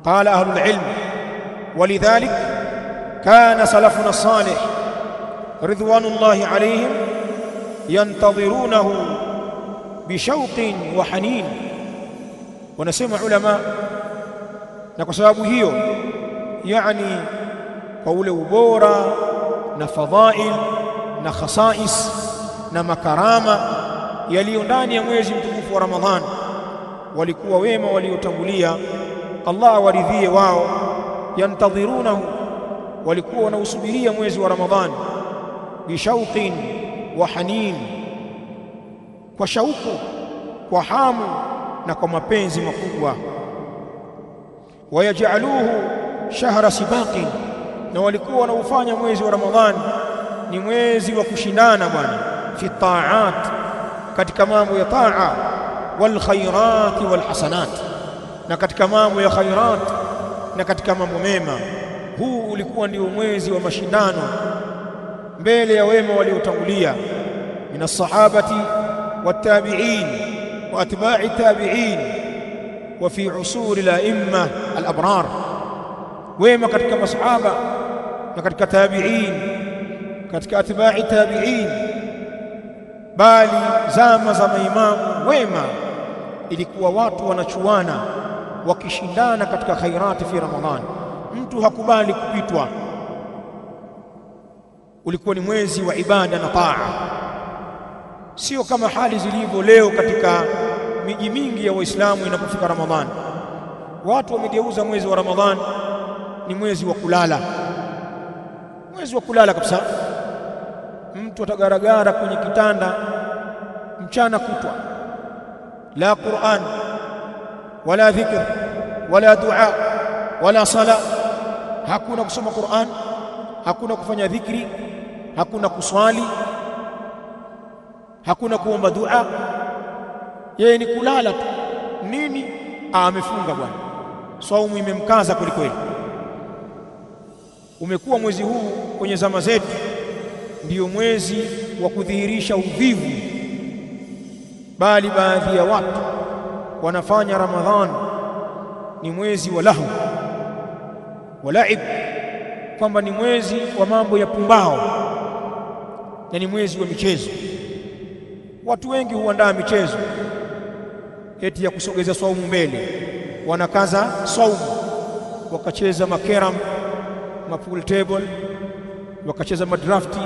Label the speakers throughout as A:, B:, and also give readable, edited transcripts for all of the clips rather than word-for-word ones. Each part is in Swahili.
A: قال أهل العلم ولذلك كان سلفنا الصالح رضوان الله عليهم ينتظرونه بشوق وحنين. ونسمع علماء na kwa sababu hiyo yani kwa ule ubora na fadhail na khasais na makarama yaliyo ndani ya mwezi mtukufu wa Ramadhani, walikuwa wema waliotangulia, Allah awaridhie wao, yantadhirunahu, walikuwa wanausubiria mwezi wa Ramadhani bishauqin wa hanin, kwa shauku, kwa hamu na kwa mapenzi makubwa. Wayaj'aluhu shahra sibaqin, na walikuwa wanaufanya mwezi wa Ramadhani ni mwezi wa kushindana bwana, fi ta'at, katika mambo ya taa, wal khairat wal hasanat, na katika mambo ya khairat na katika mambo mema. Huu ulikuwa ndio mwezi wa mashindano mbele ya wema waliotangulia min as-sahabati wat-tabi'in wa atba'i tabi'in wa fi usuri al-a'imma al-abrar, wema katika masahaba na katika tabi'in, katika atba'i tabi'in, bali zama za maimamu wema ilikuwa watu wanachuana wakishindana katika khairati fi Ramadhani. Mtu hakubali kupitwa. Ulikuwa ni mwezi wa ibada na taa, sio kama hali zilivyo leo katika miji mingi ya Waislamu. Inapofika Ramadhani, watu wamegeuza mwezi wa Ramadhani ni mwezi wa kulala, mwezi wa kulala kabisa. Mtu atagaragara kwenye kitanda mchana kutwa, la Qur'an wala dhikr wala dua wala sala. Hakuna kusoma Qur'an, hakuna kufanya dhikri, hakuna kuswali, hakuna kuomba dua, yeye ni kulala tu. Nini? Amefunga bwana, saumu imemkaza kweli kweli. Umekuwa mwezi huu kwenye zama zetu ndiyo mwezi wa kudhihirisha uvivu, bali baadhi ya watu wanafanya Ramadhani ni mwezi wa lahu wa laib, kwamba ni mwezi wa mambo ya pumbao na ni mwezi wa michezo. Watu wengi huandaa michezo eti ya kusogeza saumu mbele, wanakaza saumu, wakacheza makeram, mapool table, wakacheza madrafti,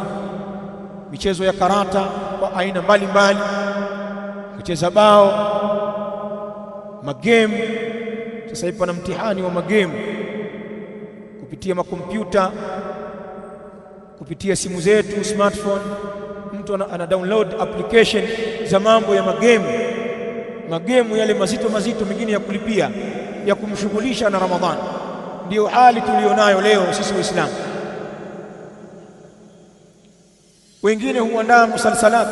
A: michezo ya karata kwa aina mbalimbali, kucheza bao, magame. Sasa hivi pana mtihani wa magame kupitia makompyuta, kupitia simu zetu smartphone. Mtu ana download application za mambo ya magame yale mazito mazito, mengine ya kulipia, ya kumshughulisha na Ramadhani. Ndio hali tulionayo leo sisi Waislamu. Wengine huandaa musalsalat,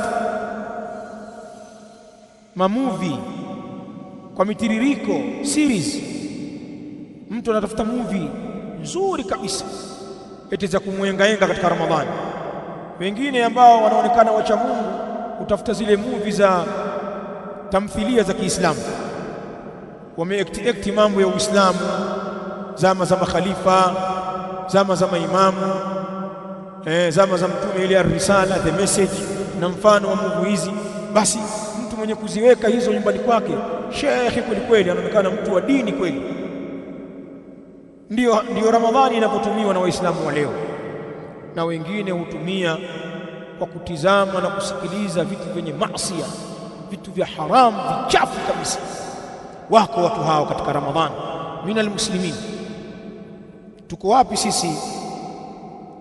A: mamovie kwa mitiririko, series. Mtu anatafuta movie nzuri kabisa eti za kumwengaenga katika Ramadhani. Wengine ambao wanaonekana wacha Mungu utafuta zile movie za tamthilia za Kiislamu, wameact mambo ya Uislamu, zama za makhalifa, zama za maimamu, zama za mtume, ile risala, the message na mfano wa movie hizi. Basi mtu mwenye kuziweka hizo nyumbani kwake, shekhi kweli kweli, anaonekana mtu wa dini kweli. Ndio Ramadhani inapotumiwa na Waislamu wa leo. Na wengine hutumia kwa kutizama na kusikiliza vitu vyenye maasi, vitu vya haramu, vichafu kabisa. Wako watu hao katika Ramadhani minal muslimin. Tuko wapi sisi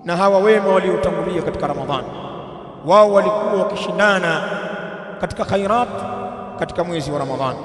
A: na hawa wema waliotangulia katika Ramadhani? Wao walikuwa wakishindana katika khairat katika mwezi wa Ramadhani.